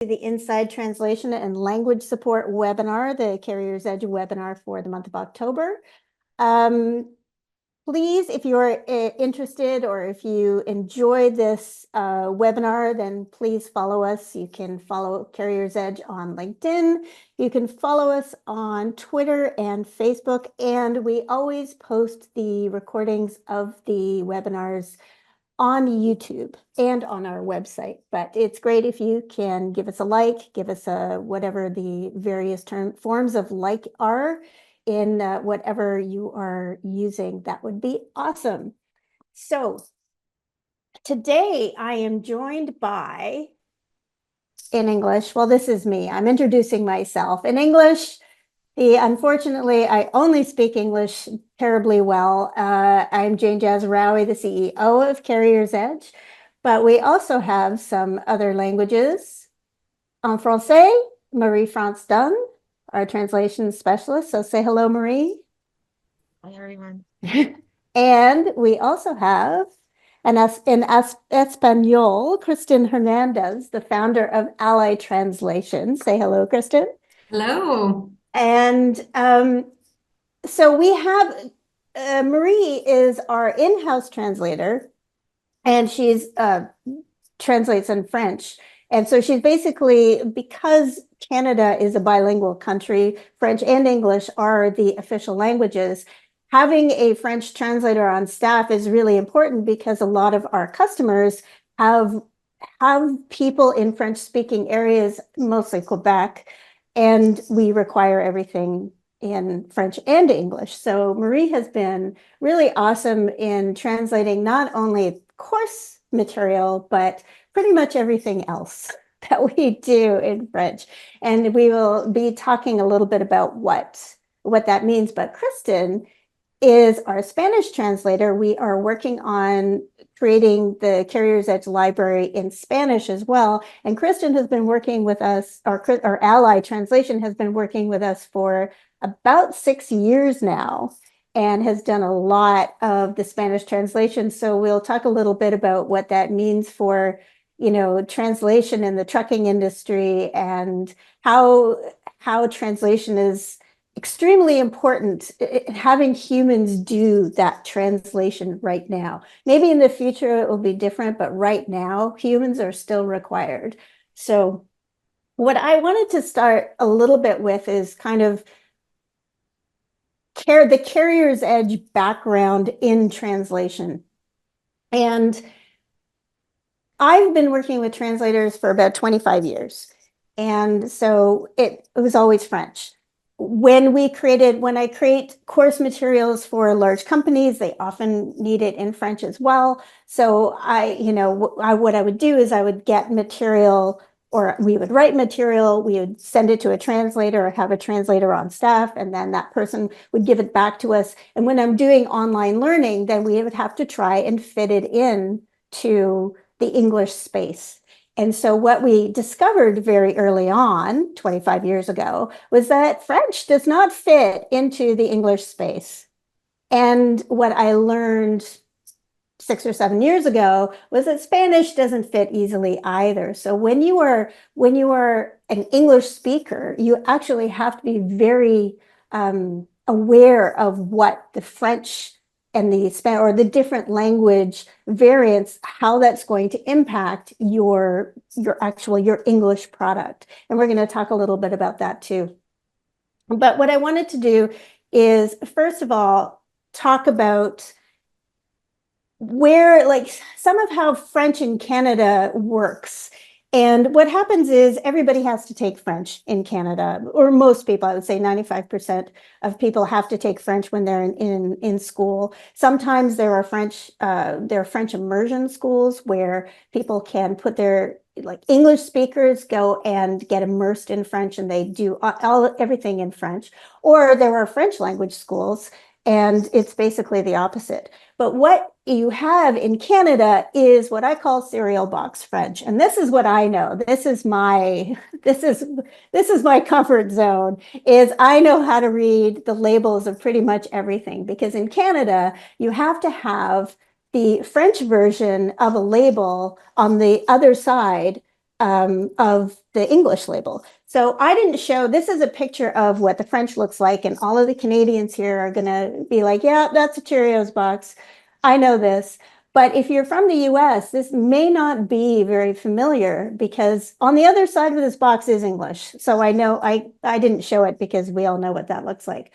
The Inside Translation and Language Support webinar, the Carrier's Edge webinar for the month of October. Please, if you're interested or if you enjoy this webinar, then please follow us. You can follow Carrier's Edge on LinkedIn. You can follow us on Twitter and Facebook. And we always post the recordings of the webinars on YouTube and on our website. But it's great if you can give us a like, give us a whatever the various forms of like are in whatever you are using. That would be awesome. So today I am joined by, in English, well, this is me. I'm introducing myself. In English, unfortunately, I only speak English terribly well. I'm Jane Jazarawi, the CEO of Carrier's Edge, but we also have some other languages. En français, Marie-France Dunn, our translation specialist. So say hello, Marie. Hi, everyone. And we also have in Espanol, Kristen Hernandez, the founder of Ally Translation. Say hello, Kristen. Hello. And so we have Marie is our in-house translator, and she's translates in French. And so she's basically, because Canada is a bilingual country, French and English are the official languages. Having a French translator on staff is really important because a lot of our customers have people in French-speaking areas, mostly Quebec, and we require everything in French and English. So Marie has been really awesome in translating not only course material, but pretty much everything else that we do in French. And we will be talking a little bit about what that means. But Kristen is our Spanish translator. We are working on creating the Carrier's Edge library in Spanish as well. And Kristen has been working with us, our Ally Translation has been working with us for about 6 years now and has done a lot of the Spanish translation. So we'll talk a little bit about what that means for, translation in the trucking industry and how translation is extremely important, having humans do that translation right now. Maybe in the future it will be different, but right now humans are still required. So what I wanted to start a little bit with is kind of the Carrier's Edge background in translation. And I've been working with translators for about 25 years. And so it was always French. When I create course materials for large companies, they often need it in French as well. So what I would do is I would get material, or we would write material, we would send it to a translator or have a translator on staff, and then that person would give it back to us. And when I'm doing online learning, then we would have to try and fit it in to the English space. And so what we discovered very early on, 25 years ago, was that French does not fit into the English space. And what I learned 6 or 7 years ago was that Spanish doesn't fit easily either. So when you are an English speaker, you actually have to be very aware of what the French and the Spanish or the different language variants, how that's going to impact your English product. And we're going to talk a little bit about that too. But what I wanted to do is, first of all, talk about some of how French in Canada works. And what happens is everybody has to take French in Canada, or most people. I would say 95% of people have to take French when they're in school. Sometimes there are French immersion schools where people can put their English speakers go and get immersed in French, and they do everything in French. Or there are French language schools, and it's basically the opposite. But what you have in Canada is what I call cereal box French. And this is what I know. This is my comfort zone, is I know how to read the labels of pretty much everything, because in Canada, you have to have the French version of a label on the other side of the English label. So I didn't show, this is a picture of what the French looks like, and all of the Canadians here are going to be like, yeah, that's a Cheerios box. I know this. But if you're from the US, this may not be very familiar because on the other side of this box is English. So I know I didn't show it because we all know what that looks like.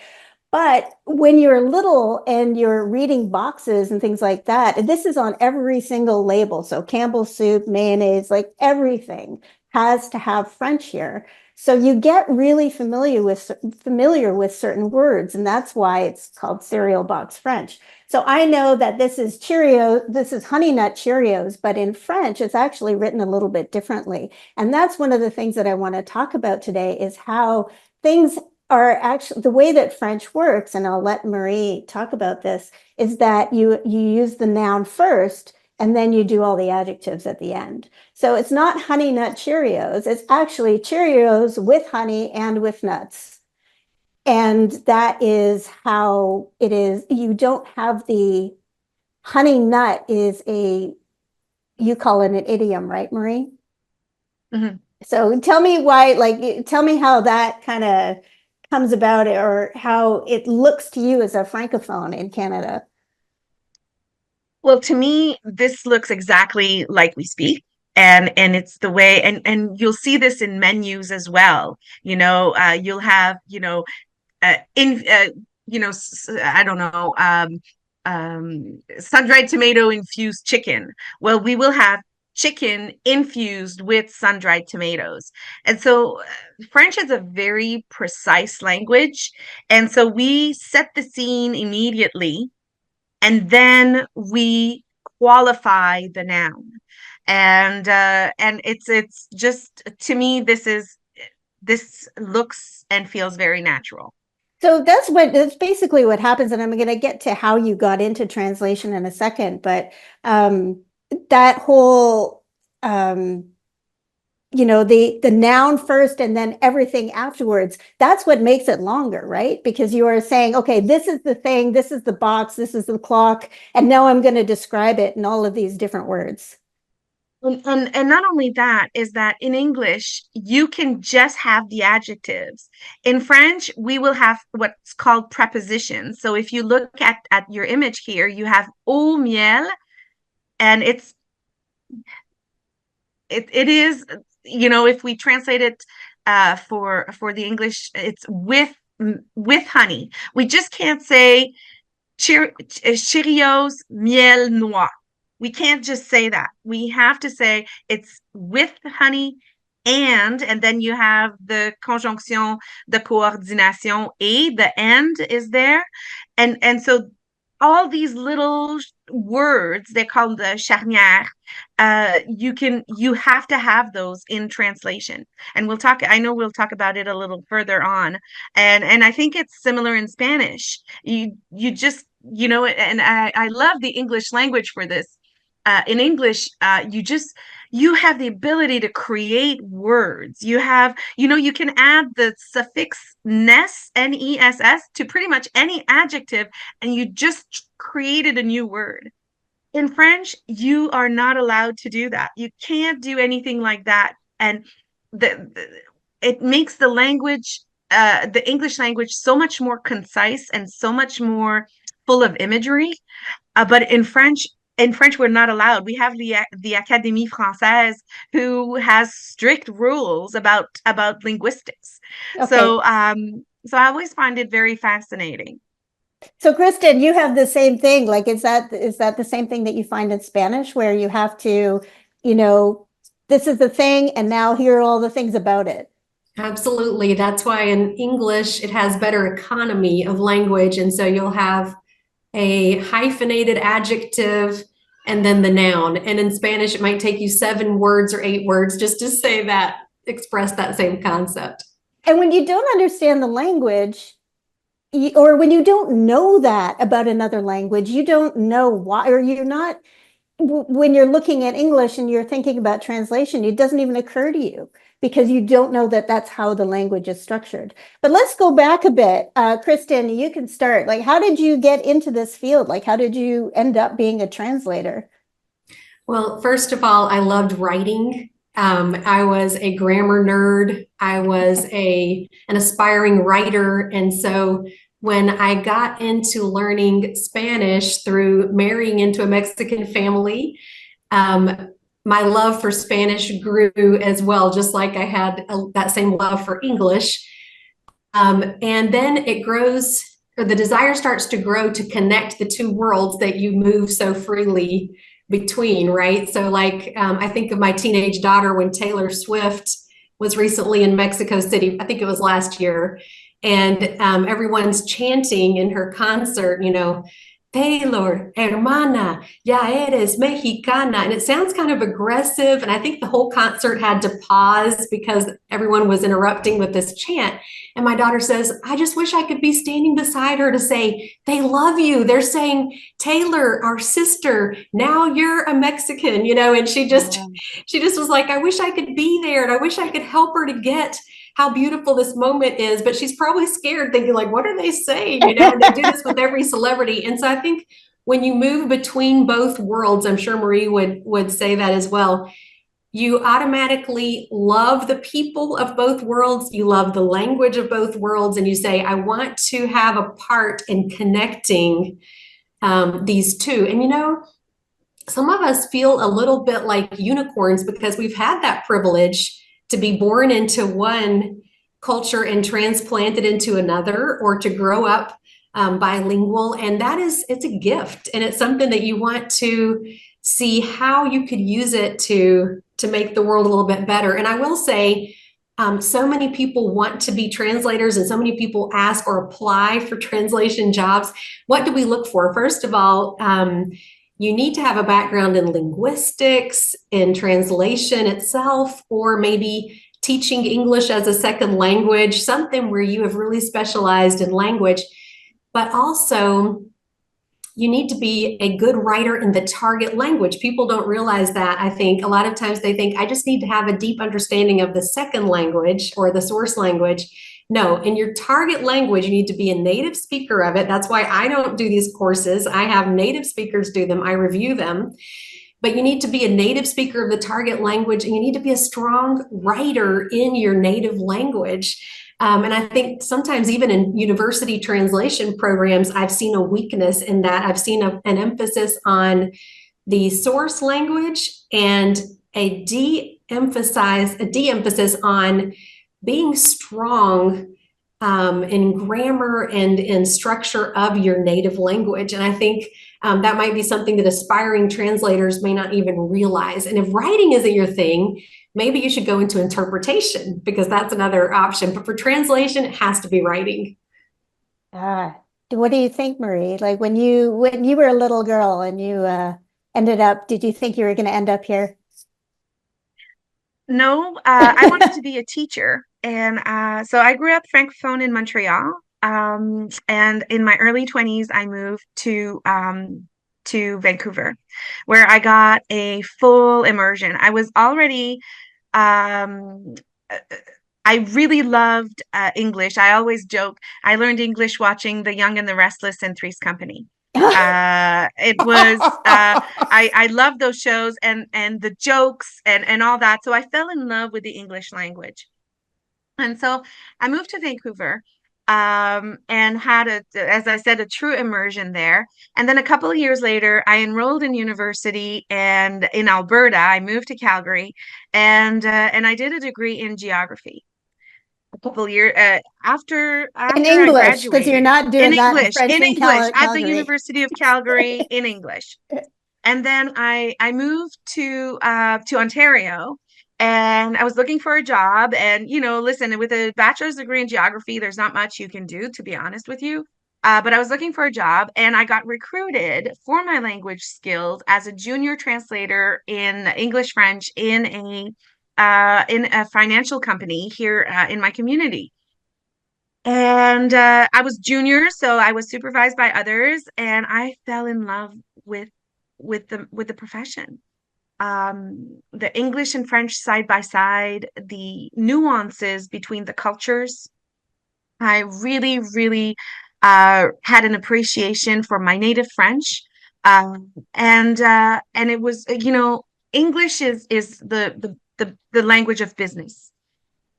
But when you're little and you're reading boxes and things like that, and this is on every single label. So Campbell's soup, mayonnaise, like everything has to have French here. So you get really familiar with certain words, and that's why it's called cereal box French. So I know that this is Cheerio, this is Honey Nut Cheerios, but in French, it's actually written a little bit differently. And that's one of the things that I want to talk about today is how things are actually the way that French works, and I'll let Marie talk about this, is that you use the noun first and then you do all the adjectives at the end. So it's not Honey Nut Cheerios, it's actually Cheerios with honey and with nuts. And that is how it is. You don't have the honey nut is you call it an idiom, right, Marie? Mhm. So tell me why, like, tell me how that kind of comes about or how it looks to you as a francophone in Canada. Well, to me, this looks exactly like we speak. And it's the way, and you'll see this in menus as well. You'll have, in I don't know, sun-dried tomato infused chicken. Well, we will have chicken infused with sun-dried tomatoes. And so French is a very precise language. And so we set the scene immediately, and then we qualify the noun. And it's just, to me, this looks and feels very natural. So that's basically what happens, and I'm going to get to how you got into translation in a second, but um, that whole the noun first and then everything afterwards, that's what makes it longer, right? Because you are saying, okay, this is the thing, this is the box, this is the clock, and now I'm going to describe it in all of these different words. And not only that, is that in English, you can just have the adjectives. In French, we will have what's called prepositions. So if you look at your image here, you have au miel, and it is, if we translate it for the English, it's with honey. We just can't say Cheerios miel noix. We can't just say that. We have to say it's with honey, and then you have the conjonction de coordination, et the end is there. And so all these little words, they call them the charnière. You have to have those in translation. And I know we'll talk about it a little further on. And I think it's similar in Spanish. You just, and I love the English language for this. In English, you have the ability to create words. You can add the suffix ness, ness, to pretty much any adjective, and you just created a new word. In French, you are not allowed to do that. You can't do anything like that. And it makes the English language, so much more concise and so much more full of imagery. But in French, we're not allowed. We have the Académie Française, who has strict rules about linguistics. Okay. So I always find it very fascinating. So Kristen, you have the same thing. Like, is that the same thing that you find in Spanish where you have to, you know, this is the thing, and now here are all the things about it. Absolutely. That's why in English it has better economy of language. And so you'll have a hyphenated adjective and then the noun. And in Spanish, it might take you 7 words or 8 words just to say that, express that same concept. And when you don't understand the language, or when you don't know that about another language, you don't know why, or you're not, when you're looking at English and you're thinking about translation, it doesn't even occur to you because you don't know that that's how the language is structured. But let's go back a bit. Kristen, you can start. Like, how did you get into this field? Like, how did you end up being a translator? Well, first of all, I loved writing I was a grammar nerd. I was an aspiring writer. And so when I got into learning Spanish through marrying into a Mexican family, my love for Spanish grew as well, just like I had that same love for English. And then it grows, or the desire starts to grow to connect the two worlds that you move so freely between, right? So, like, I think of my teenage daughter when Taylor Swift was recently in Mexico City. I think it was last year. And everyone's chanting in her concert, Taylor, hermana, ya eres mexicana. And it sounds kind of aggressive. And I think the whole concert had to pause because everyone was interrupting with this chant. And my daughter says, I just wish I could be standing beside her to say, they love you. They're saying, Taylor, our sister, now you're a Mexican, and she just was like, I wish I could be there. And I wish I could help her to get how beautiful this moment is, but she's probably scared, thinking like, what are they saying? And they do this with every celebrity. And so I think when you move between both worlds, I'm sure Marie would say that as well, you automatically love the people of both worlds, you love the language of both worlds, and you say, I want to have a part in connecting these two. And some of us feel a little bit like unicorns because we've had that privilege to be born into one culture and transplanted into another, or to grow up bilingual. And it's a gift. And it's something that you want to see how you could use it to make the world a little bit better. And I will say, so many people want to be translators, and so many people ask or apply for translation jobs. What do we look for? First of all, you need to have a background in linguistics, in translation itself, or maybe teaching English as a second language, something where you have really specialized in language. But also, you need to be a good writer in the target language. People don't realize that. I think a lot of times they think, I just need to have a deep understanding of the second language or the source language. No, in your target language, you need to be a native speaker of it. That's why I don't do these courses. I have native speakers do them. I review them. But you need to be a native speaker of the target language, and you need to be a strong writer in your native language. And I think sometimes even in university translation programs, I've seen a weakness in that. I've seen an emphasis on the source language and a de-emphasis on being strong in grammar and in structure of your native language. And I think that might be something that aspiring translators may not even realize. And if writing isn't your thing, maybe you should go into interpretation, because that's another option. But for translation, it has to be writing. What do you think, Marie? Like when you were a little girl and you ended up, did you think you were going to end up here? No, I wanted to be a teacher. And so I grew up francophone in Montreal. And in my early 20s, I moved to Vancouver, where I got a full immersion. I was already um, I really loved English. I always joke, I learned English watching The Young and the Restless and Three's Company. It was I loved those shows and the jokes and all that. So I fell in love with the English language. And so I moved to Vancouver and had as I said, a true immersion there. And then a couple of years later, I enrolled in university, and in Alberta, I moved to Calgary, and I did a degree in geography. A couple years after In I English, because you're graduated. not doing that in French In in English at the Calgary. University of Calgary in English. And then I moved to Ontario, and I was looking for a job. And listen, with a bachelor's degree in geography, there's not much you can do, to be honest with you. But I was looking for a job, and I got recruited for my language skills as a junior translator in English French in a financial company here in my community. And I was junior, so I was supervised by others, and I fell in love with the profession. The English and French side by side, the nuances between the cultures. I really, really had an appreciation for my native French, and it was English is the language of business.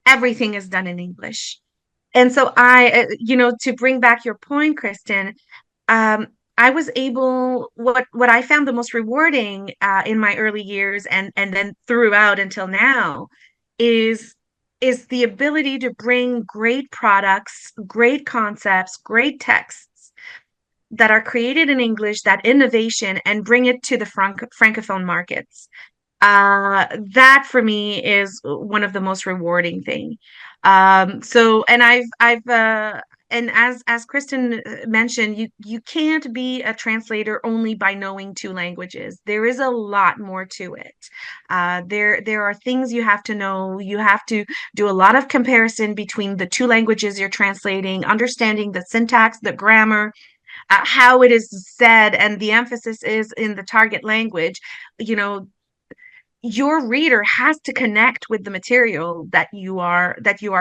Everything is done in English. And so to bring back your point, Kristen, um, I was able, what I found the most rewarding in my early years and then throughout until now is the ability to bring great products, great concepts, great texts that are created in English, that innovation, and bring it to the francophone markets. That for me is one of the most rewarding thing. So, and I've and as Kristen mentioned, you can't be a translator only by knowing two languages. There is a lot more to it. There are things you have to know. You have to do a lot of comparison between the two languages you're translating, understanding the syntax, the grammar, how it is said, and the emphasis is in the target language. You know, your reader has to connect with the material that you are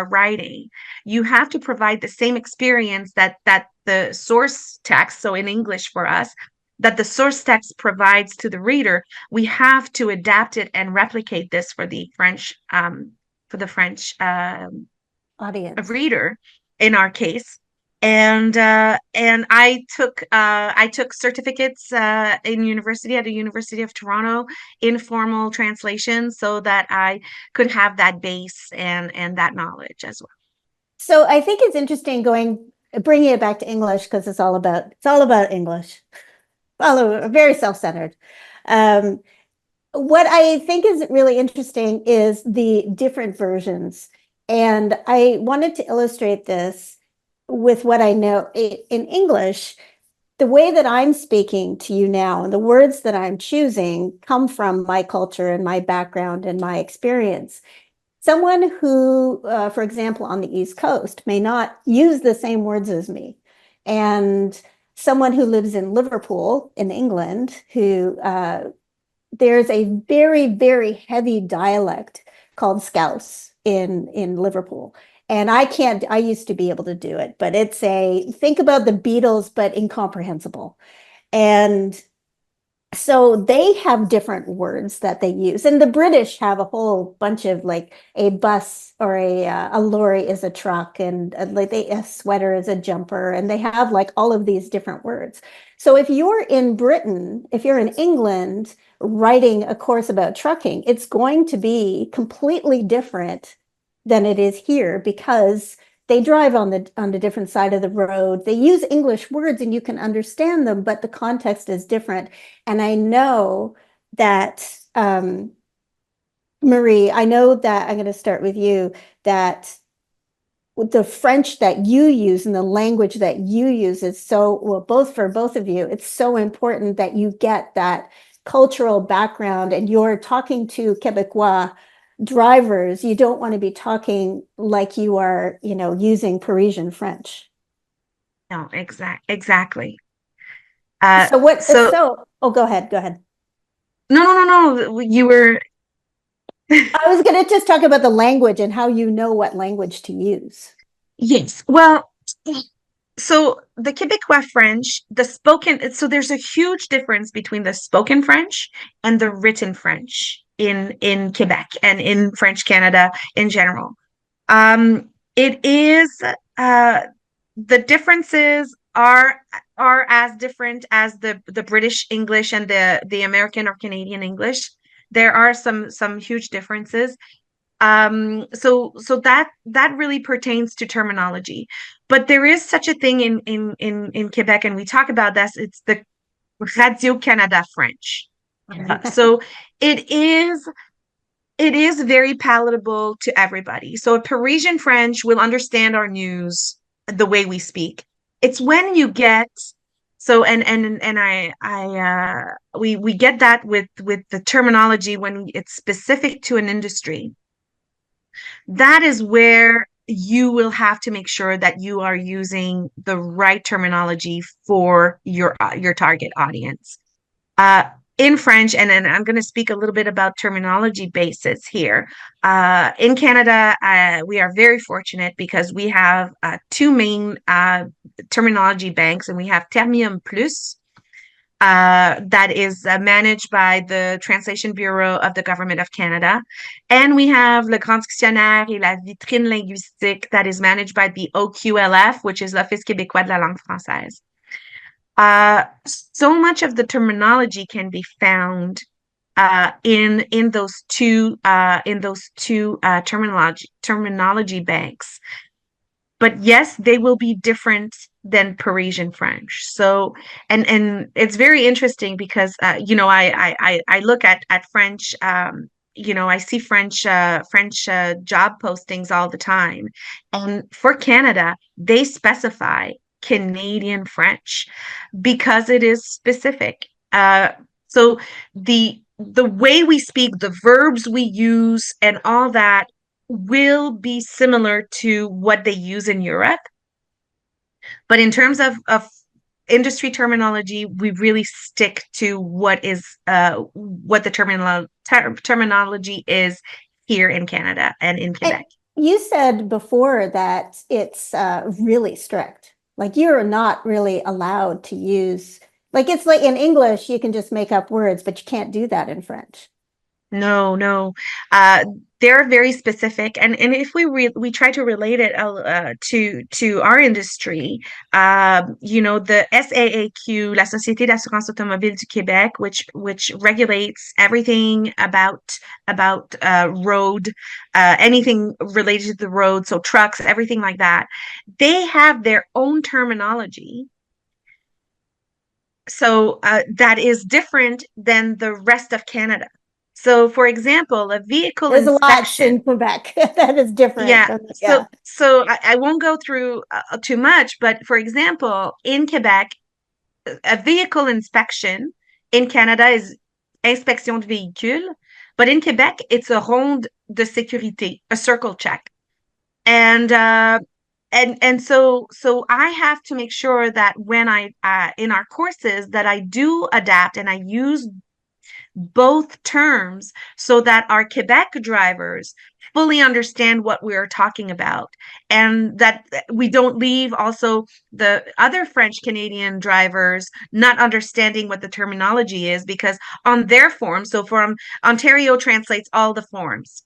writing. You have to provide the same experience that the source text, so in English for us, that the source text provides to the reader. We have to adapt it and replicate this for the French Audience. reader in our case. And I took certificates in university, at the University of Toronto, in formal translation, so that I could have that base and that knowledge as well. So I think it's interesting bringing it back to English, because it's all about English. Very self-centered. What I think is really interesting is the different versions. And I wanted to illustrate this with what I know in English. The way that I'm speaking to you now and the words that I'm choosing come from my culture and my background and my experience. Someone who, for example, on the East Coast may not use the same words as me. And someone who lives in Liverpool in England, who there's a very, very heavy dialect called Scouse in Liverpool. And I used to be able to do it, but think about the Beatles, but incomprehensible. And so they have different words that they use. And the British have a whole bunch of, like, a bus or a lorry is a truck, and a sweater is a jumper. And they have, like, all of these different words. So if you're in Britain, if you're in England writing a course about trucking, it's going to be completely different than it is here, because they drive on the different side of the road. They use English words and you can understand them, but the context is different. And I know that, Marie, I know that I'm going to start with you, that the French that you use and the language that you use is for both of you, it's so important that you get that cultural background, and you're talking to Quebecois drivers. You don't want to be talking like you are, using Parisian French. No, exactly. Oh, go ahead. No. You were. I was going to just talk about the language and how you know what language to use. Yes. Well, so the Quebecois French, so there's a huge difference between the spoken French and the written French in Quebec and in French Canada in general. It is the differences are as different as the British English and the American or Canadian English. There are some huge differences. So that really pertains to terminology. But there is such a thing in Quebec, and we talk about this. It's the Radio Canada French. So it is very palatable to everybody. So a Parisian French will understand our news the way we speak. It's when you get we get that with the terminology when it's specific to an industry. That is where you will have to make sure that you are using the right terminology for your target audience. In French, and then I'm going to speak a little bit about terminology basis here. In Canada, we are very fortunate because we have two main terminology banks, and we have Termium Plus, that is managed by the Translation Bureau of the Government of Canada. And we have Le Grand Dictionnaire et la Vitrine Linguistique that is managed by the OQLF, which is l'Office québécois de la langue française. So much of the terminology can be found in those two terminology banks. But yes, they will be different than Parisian French. So, and it's very interesting because I look at French. I see French job postings all the time, and for Canada, they specify Canadian French because it is specific. So the way we speak, the verbs we use, and all that will be similar to what they use in Europe. But in terms of industry terminology, we really stick to what the terminology is here in Canada and in Quebec. And you said before that it's really strict. Like you're not really allowed to use, like it's like in English, you can just make up words, but you can't do that in French. No. They're very specific, and if we try to relate it to our industry, the SAAQ, la Société d'assurance automobile du Québec, which regulates everything about road, anything related to the road, so trucks, everything like that. They have their own terminology. So that is different than the rest of Canada. So, for example, a vehicle There's inspection. a lot in Quebec that is different. Yeah. So I won't go through too much, but for example, in Quebec, a vehicle inspection in Canada is inspection de véhicule, but in Quebec, it's a ronde de sécurité, a circle check. And so I have to make sure that when I in our courses that I do adapt and I use both terms so that our Quebec drivers fully understand what we're talking about, and that we don't leave also the other French Canadian drivers not understanding what the terminology is, because on their form, so from Ontario translates all the forms.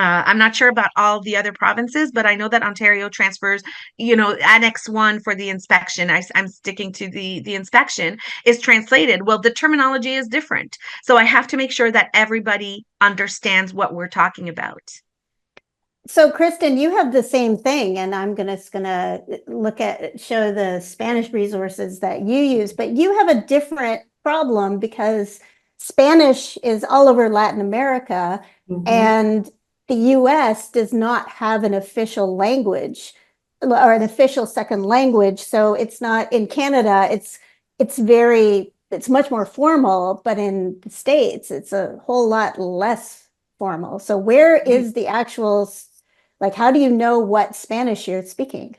I'm not sure about all the other provinces, but I know that Ontario transfers, Annex 1 for the inspection. I'm sticking to the inspection is translated. Well, the terminology is different. So I have to make sure that everybody understands what we're talking about. So, Kristen, you have the same thing, and I'm gonna show the Spanish resources that you use, but you have a different problem because Spanish is all over Latin America, and the US does not have an official language or an official second language. So it's not in Canada, it's much more formal, but in the States, it's a whole lot less formal. So where is the actual, like, how do you know what Spanish you're speaking?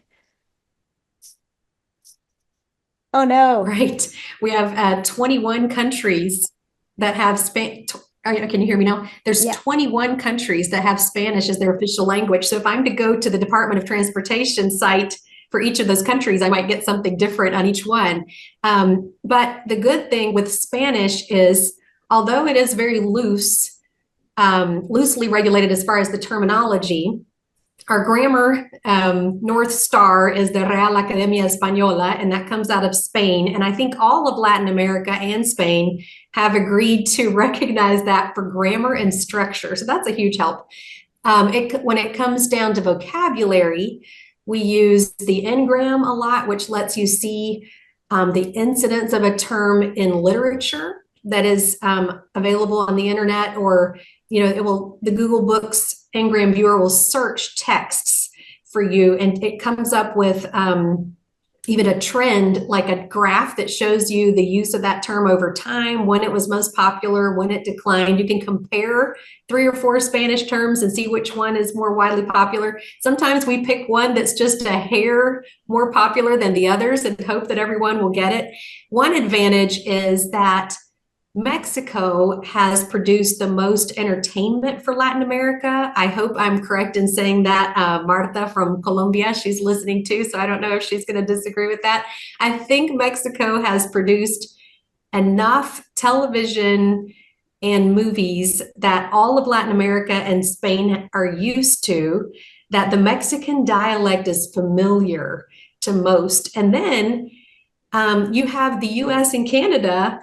Oh no. Right. We have 21 countries that have Spanish. Can you hear me now? There's 21 countries that have Spanish as their official language. So if I'm to go to the Department of Transportation site for each of those countries, I might get something different on each one. But the good thing with Spanish is, although it is very loosely regulated as far as the terminology, our grammar North Star is the Real Academia Española, and that comes out of Spain. And I think all of Latin America and Spain have agreed to recognize that for grammar and structure. So that's a huge help. When it comes down to vocabulary, we use the Ngram a lot, which lets you see the incidence of a term in literature that is available on the internet, or the Google Books Ngram viewer will search texts for you, and it comes up with even a trend, like a graph that shows you the use of that term over time, when it was most popular, when it declined. You can compare 3 or 4 Spanish terms and see which one is more widely popular. Sometimes we pick one that's just a hair more popular than the others and hope that everyone will get it. One advantage is that Mexico has produced the most entertainment for Latin America. I hope I'm correct in saying that. Marta from Colombia, she's listening too, so I don't know if she's going to disagree with that. I think Mexico has produced enough television and movies that all of Latin America and Spain are used to, that the Mexican dialect is familiar to most. And then you have the US and Canada,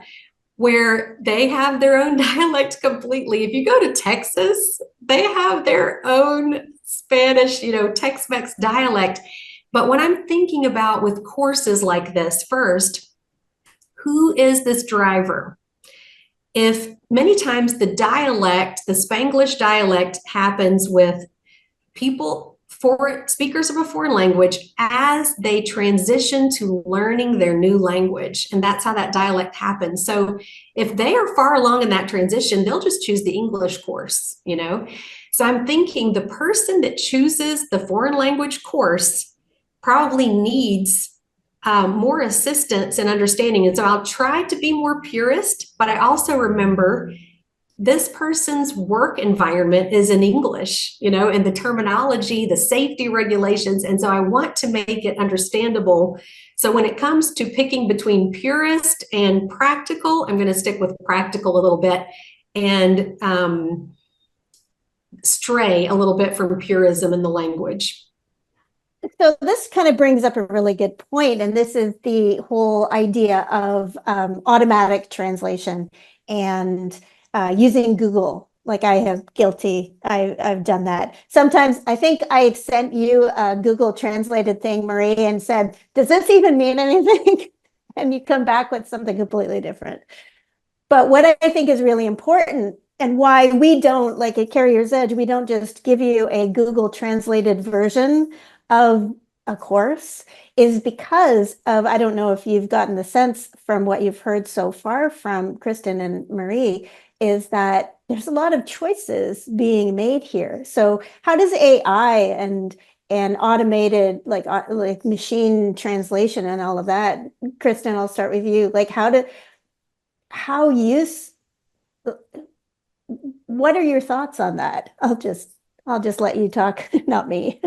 where they have their own dialect completely. If you go to Texas, they have their own Spanish, Tex-Mex dialect. But what I'm thinking about with courses like this, first, who is this driver? If many times the dialect, the Spanglish dialect, happens with people, speakers of a foreign language, as they transition to learning their new language. And that's how that dialect happens. So if they are far along in that transition, they'll just choose the English course, So I'm thinking the person that chooses the foreign language course probably needs more assistance and understanding. And so I'll try to be more purist, but I also remember this person's work environment is in English, and the terminology, the safety regulations. And so I want to make it understandable. So when it comes to picking between purist and practical, I'm going to stick with practical a little bit and stray a little bit from purism in the language. So this kind of brings up a really good point, and this is the whole idea of automatic translation and using Google. Like I've done that. Sometimes I think I sent you a Google translated thing, Marie, and said, does this even mean anything? And you come back with something completely different. But what I think is really important, and why we don't, like at Carrier's Edge, we don't just give you a Google translated version of a course, is because of, I don't know if you've gotten the sense from what you've heard so far from Kristen and Marie, is that there's a lot of choices being made here. So how does AI and automated like machine translation and all of that, Kristen, I'll start with you. Like what are your thoughts on that? I'll just let you talk, not me.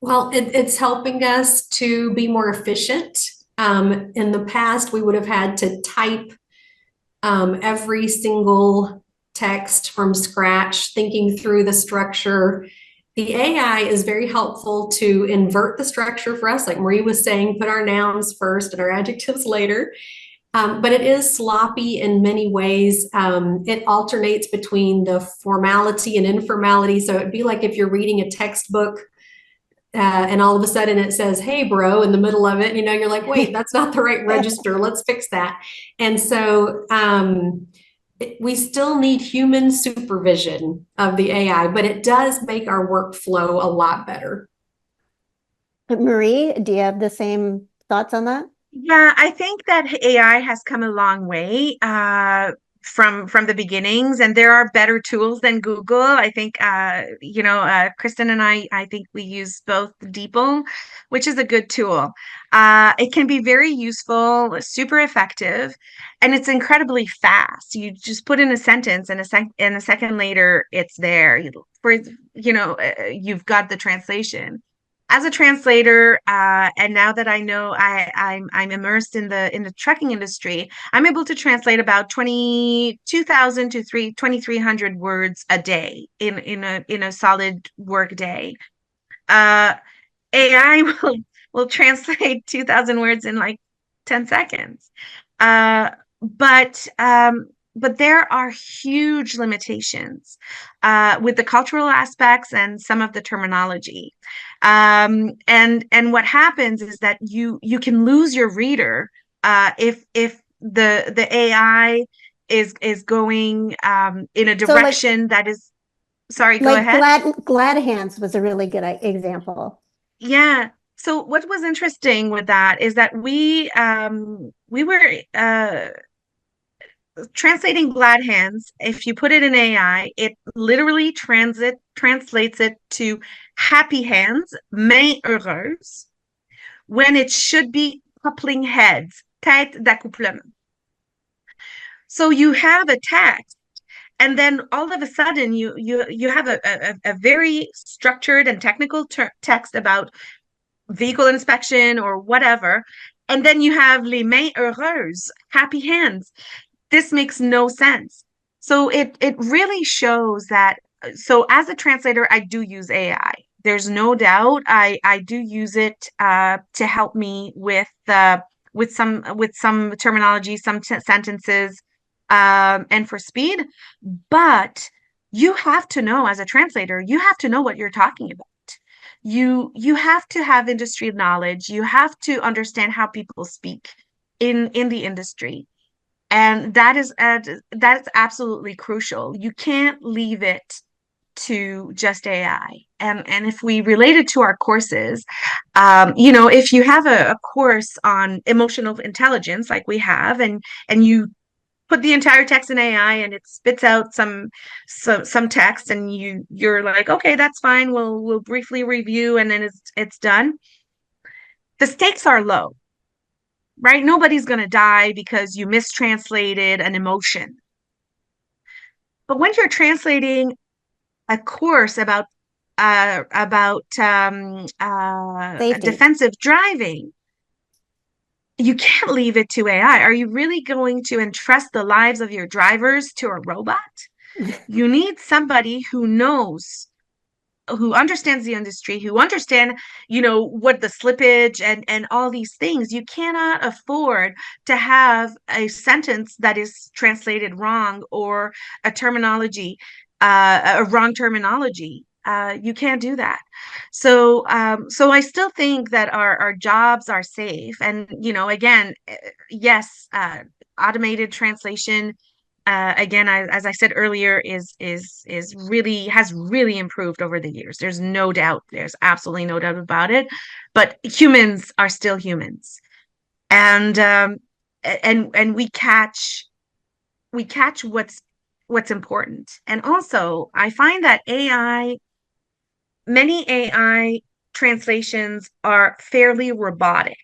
Well, it's helping us to be more efficient. In the past, we would have had to type every single text from scratch, thinking through the structure. The AI is very helpful to invert the structure for us. Like Marie was saying, put our nouns first and our adjectives later. But it is sloppy in many ways. It alternates between the formality and informality. So it'd be like if you're reading a textbook and all of a sudden it says, hey, bro, in the middle of it, you're like, wait, that's not the right register. Let's fix that. And so we still need human supervision of the AI, but it does make our workflow a lot better. Marie, do you have the same thoughts on that? Yeah, I think that AI has come a long way from the beginnings, and there are better tools than Google. I think Kristen and I think we use both DeepL, which is a good tool. It can be very useful, super effective, and it's incredibly fast. You just put in a sentence, and a second later, it's there. You've got the translation. As a translator, and now that I know I'm immersed in the trucking industry, I'm able to translate about 22,000 to 2,300 words a day in a solid work day. AI will translate 2,000 words in like 10 seconds. But there are huge limitations with the cultural aspects and some of the terminology. And what happens is that you can lose your reader if the AI is going in a direction that is, sorry, go ahead. Glad Hands was a really good example. Yeah. So what was interesting with that is that we were translating glad hands. If you put it in AI, it literally translates it to happy hands, mains heureuses, when it should be coupling heads, tête d'accouplement. So you have a text, and then all of a sudden you have a very structured and technical text about vehicle inspection or whatever, And then you have les mains heureuses, happy hands. This makes no sense. So it really shows that. So as a translator, I do use AI. There's no doubt. I do use it to help me with some terminology, some sentences, and for speed. But you have to know, as a translator, you have to know what you're talking about. You have to have industry knowledge. You have to understand how people speak in the industry, and that is absolutely crucial. You can't leave it to just AI. And if we relate it to our courses, if you have a course on emotional intelligence like we have, and you put the entire text in AI and it spits out some text, and you're like, okay, that's fine. We'll briefly review, and then it's done. The stakes are low, right? Nobody's going to die because you mistranslated an emotion. But when you're translating a course about Safety. defensive driving, you can't leave it to AI. Are you really going to entrust the lives of your drivers to a robot? You need somebody who knows, who understands the industry, who understand, what the slippage and all these things. You cannot afford to have a sentence that is translated wrong, or a wrong terminology. You can't do that. So I still think that our jobs are safe. And, again, yes, automated translation, again, as I said earlier, has really improved over the years. There's no doubt. There's absolutely no doubt about it. But humans are still humans, and we catch what's important. And also, I find that many AI translations are fairly robotic.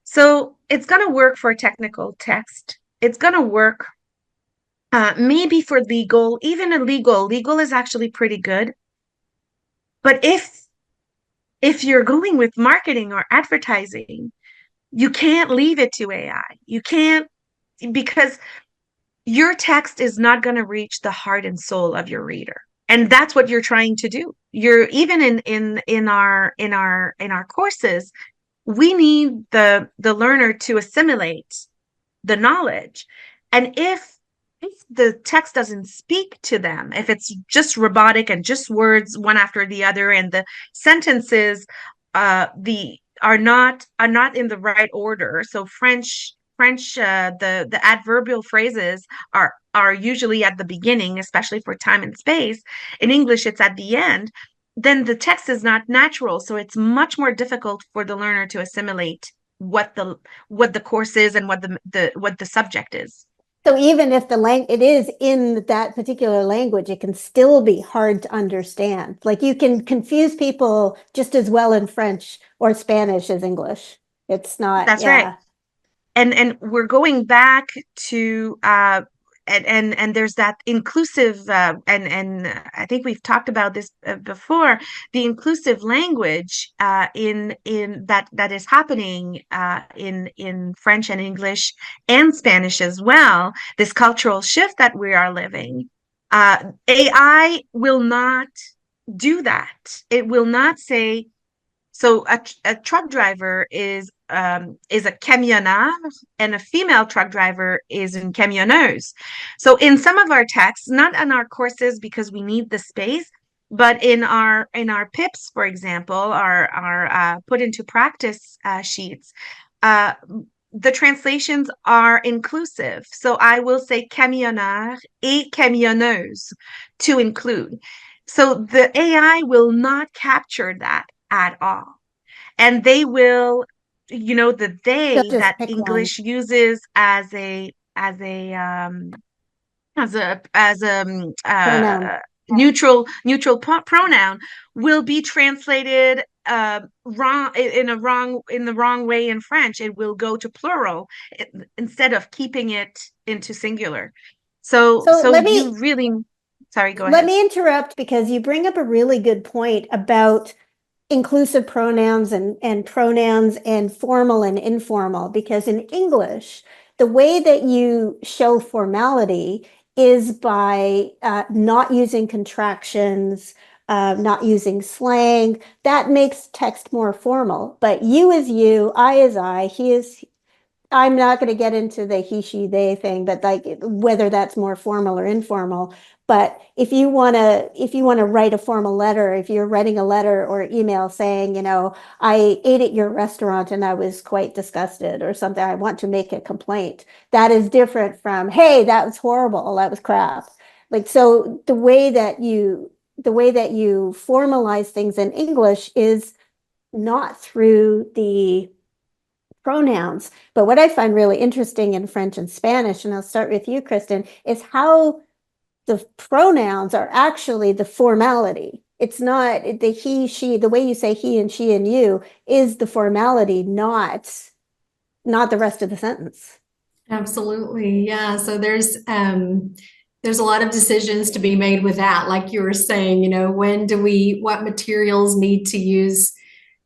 So it's going to work for technical text. It's going to work maybe for legal, even legal is actually pretty good. But if you're going with marketing or advertising, you can't leave it to AI. You can't, because your text is not going to reach the heart and soul of your reader. And that's what you're trying to do. You're even in our courses, we need the learner to assimilate the knowledge. And if the text doesn't speak to them, if it's just robotic and just words one after the other, and the sentences are not in the right order. So French, the adverbial phrases are usually at the beginning, especially for time and space. In English, it's at the end. Then the text is not natural, so it's much more difficult for the learner to assimilate what the course is and what the subject is. So even if it is in that particular language, it can still be hard to understand. Like, you can confuse people just as well in French or Spanish as English. It's not. That's yeah. right. And we're going back to and there's that inclusive, and I think we've talked about this before, the inclusive language in that is happening in French and English and Spanish as well. This cultural shift that we are living. AI will not do that. It will not say. So a truck driver is a camionneur, and a female truck driver is une camionneuse. So in some of our texts, not on our courses because we need the space, but in our PIPs, for example, our put into practice sheets, the translations are inclusive. So I will say camionneur et camionneuse to include. So the AI will not capture that at all. And they will, the They'll just that pick English uses as a pronoun. neutral pronoun will be translated wrong, in the wrong way in French. It will go to plural instead of keeping it into singular. So let me you really, sorry, go let ahead. me interrupt, because you bring up a really good point about inclusive pronouns and pronouns and formal and informal, because in English, the way that you show formality is by not using contractions, not using slang. That makes text more formal. But you is you, I is I, he is, I'm not going to get into the he, she, they thing, but like whether that's more formal or informal. But if you want to write a formal letter, if you're writing a letter or email saying, I ate at your restaurant and I was quite disgusted or something, I want to make a complaint. That is different from, hey, that was horrible, that was crap. Like, so the way that you formalize things in English is not through the pronouns. But what I find really interesting in French and Spanish, and I'll start with you, Kristen, is how the pronouns are actually the formality. It's not the he, she, the way you say he and she and you is the formality, not the rest of the sentence. Absolutely. Yeah. So there's a lot of decisions to be made with that. Like you were saying, what materials need to use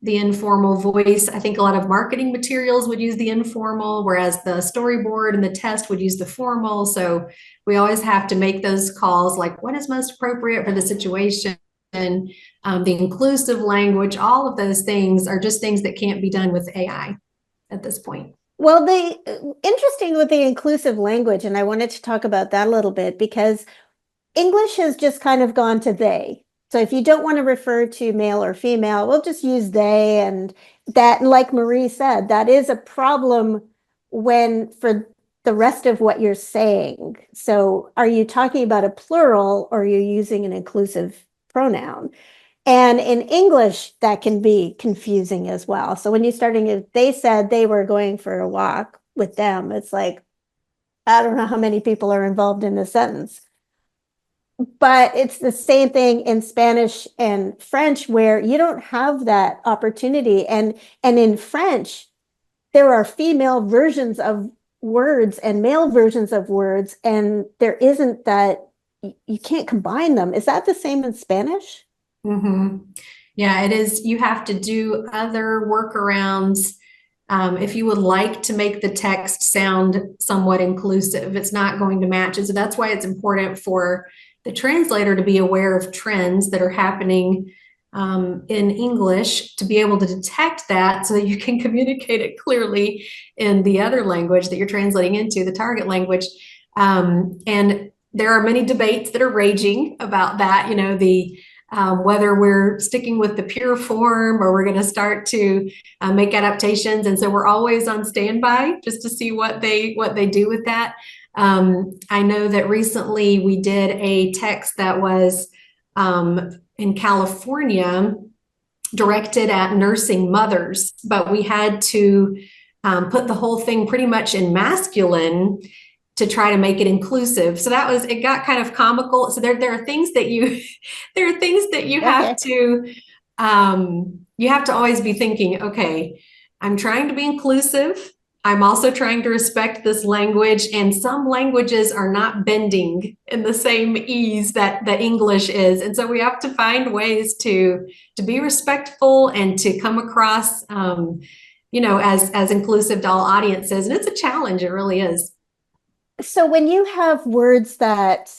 the informal voice. I think a lot of marketing materials would use the informal, whereas the storyboard and the test would use the formal. So we always have to make those calls, like what is most appropriate for the situation. And the inclusive language, all of those things are just things that can't be done with AI at this point. Well, interesting with the inclusive language, and I wanted to talk about that a little bit because English has just kind of gone to they. So if you don't want to refer to male or female, we'll just use they. And that, like Marie said, that is a problem for the rest of what you're saying. So are you talking about a plural or are you using an inclusive pronoun? And in English, that can be confusing as well. So when you're starting, if they said they were going for a walk with them, it's like, I don't know how many people are involved in the sentence. But it's the same thing in Spanish and French where you don't have that opportunity. And in French, there are female versions of words and male versions of words, and there isn't that, you can't combine them. Is that the same in Spanish? Mm-hmm. Yeah, it is. You have to do other workarounds. If you would like to make the text sound somewhat inclusive, it's not going to match. And so that's why it's important for the translator to be aware of trends that are happening in English, to be able to detect that so that you can communicate it clearly in the other language that you're translating into, the target language. And there are many debates that are raging about that, whether we're sticking with the pure form or we're going to start to make adaptations. And so we're always on standby just to see what they do with that. I know that recently we did a text that was in California directed at nursing mothers, but we had to put the whole thing pretty much in masculine to try to make it inclusive. So it got kind of comical. So there are things that you have to you have to always be thinking, okay, I'm trying to be inclusive. I'm also trying to respect this language, and some languages are not bending in the same ease that English is. And so we have to find ways to be respectful and to come across as inclusive to all audiences. And it's a challenge, it really is. So when you have words that,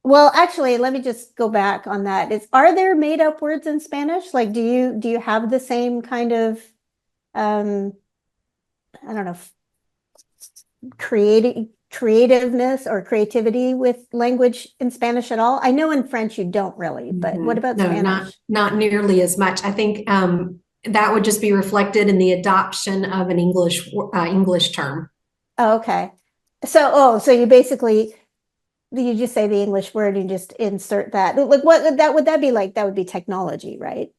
well, actually, let me just go back on that. Are there made up words in Spanish? Like, do you have the same kind of, I don't know, creativeness or creativity with language in Spanish at all? I know in French you don't really, but what about Spanish? Not nearly as much. I think that would just be reflected in the adoption of an English term. Oh, okay. So you basically, you just say the English word and just insert that. Like what would that be like? That would be technology, right?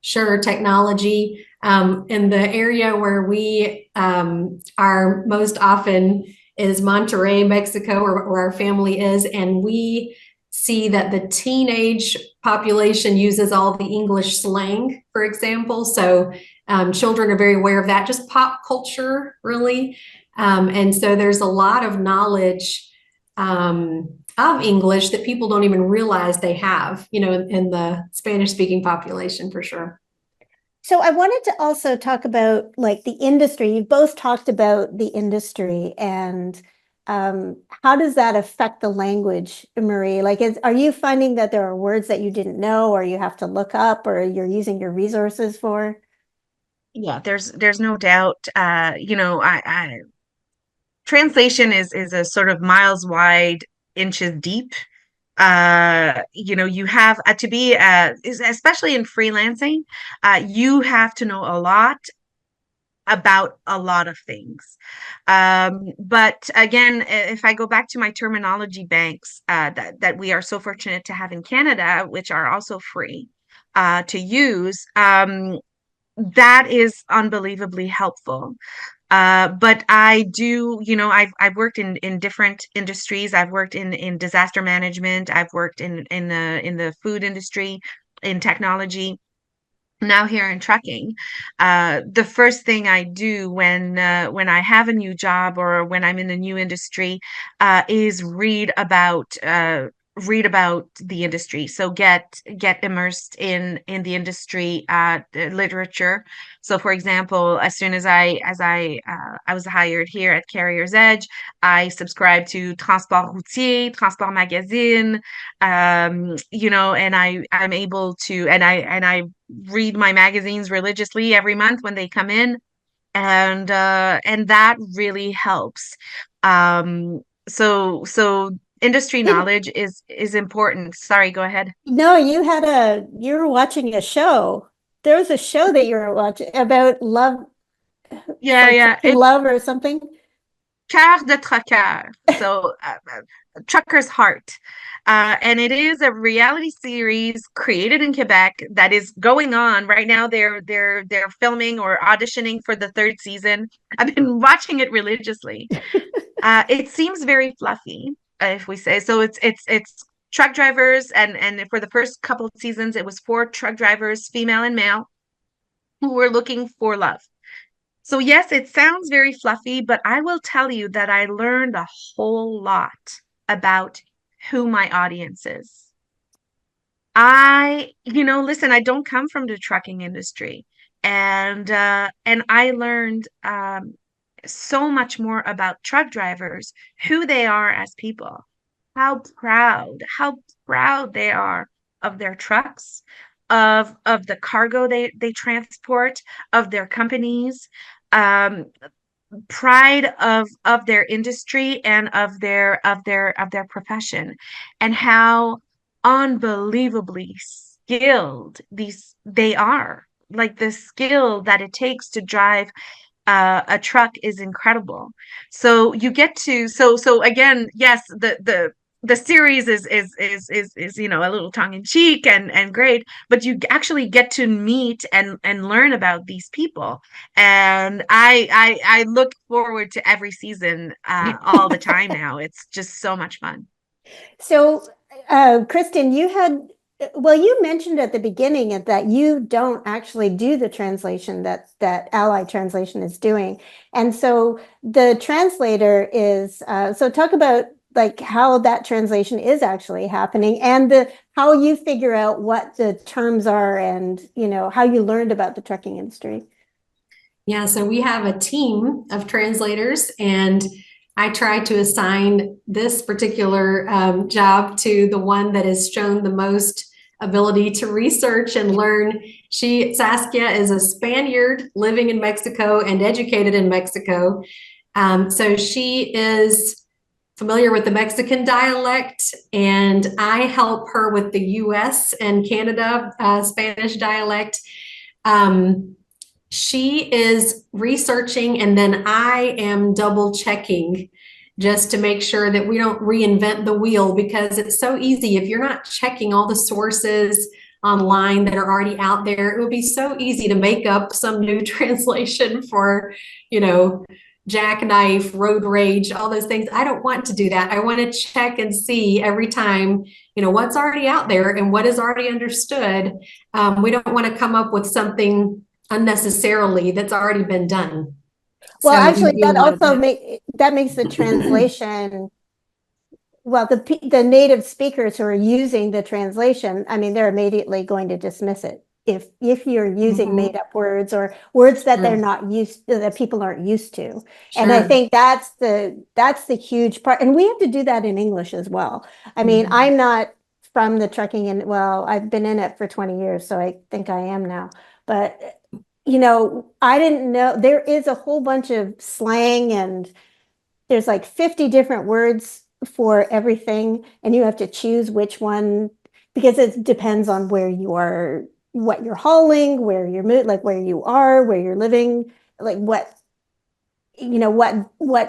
Sure, technology. In the area where we are most often is Monterrey, Mexico, where our family is, and we see that the teenage population uses all the English slang, for example. So children are very aware of that, just pop culture, really. And so there's a lot of knowledge of English that people don't even realize they have, in the Spanish speaking population for sure. So I wanted to also talk about like the industry. You've both talked about the industry and how does that affect the language, Marie? Like, are you finding that there are words that you didn't know or you have to look up or you're using your resources for? Yeah, there's no doubt. I translation is a sort of miles wide, inches deep. You have to be especially in freelancing, you have to know a lot about a lot of things. But again, if I go back to my terminology banks that we are so fortunate to have in Canada, which are also free to use, that is unbelievably helpful. But I do, I've worked in different industries. I've worked in disaster management. I've worked in the food industry, in technology. Now here in trucking, the first thing I do when I have a new job or when I'm in a new industry is read about the industry. So get immersed in the industry the literature. So for example, as soon as I was hired here at Carrier's Edge, I subscribed to Transport Routier, Transport Magazine, and I'm able to and I read my magazines religiously every month when they come in, and that really helps. So industry Did, knowledge is important. Sorry, go ahead. no, you were watching a show. There was a show that you were watching about love, Yeah, like yeah. trucking love or something. Cœur de trucker. So, Trucker's Heart. And it is a reality series created in Quebec that is going on right now. They're filming or auditioning for the third season. I've been watching it religiously. It seems very fluffy, if we say so. It's truck drivers, and for the first couple of seasons, it was 4 truck drivers, female and male, who were looking for love. So, yes, it sounds very fluffy, but I will tell you that I learned a whole lot about who my audience is. Listen, I don't come from the trucking industry, and I learned so much more about truck drivers, who they are as people, how proud they are of their trucks, of the cargo they transport, of their companies, um, pride of their industry and of their profession, and how unbelievably skilled these they are. Like the skill that it takes to drive a truck is incredible. So you get to so again, yes, the series is a little tongue in cheek and great, but you actually get to meet and learn about these people. And I look forward to every season all the time now. It's just so much fun. So, Kristen, you mentioned at the beginning that you don't actually do the translation that Allied Translation is doing. And so the translator is, so talk about like how that translation is actually happening and how you figure out what the terms are and, how you learned about the trucking industry. Yeah, so we have a team of translators, and I try to assign this particular job to the one that has shown the most ability to research and learn. Saskia, is a Spaniard living in Mexico and educated in Mexico. So she is familiar with the Mexican dialect, and I help her with the US and Canada Spanish dialect. She is researching, and then I am double checking just to make sure that we don't reinvent the wheel, because it's so easy if you're not checking all the sources online that are already out there. It would be so easy to make up some new translation for, jackknife, road rage, all those things. I don't want to do that. I want to check and see every time, what's already out there and what is already understood. We don't want to come up with something unnecessarily that's already been done. Well, So we actually, do a that lot of also that. makes the translation well, the native speakers who are using the translation, I mean, they're immediately going to dismiss it if you're using made up words or words that they're not used that people aren't used to. And I think that's the huge part. And we have to do that in English as well. I mean, I'm not from the trucking and well, I've been in it for 20 years, so I think I am now. But I didn't know there is a whole bunch of slang and there's like 50 different words for everything, and you have to choose which one because it depends on where you are, what you're hauling, where you're like where you are, where you're living, like what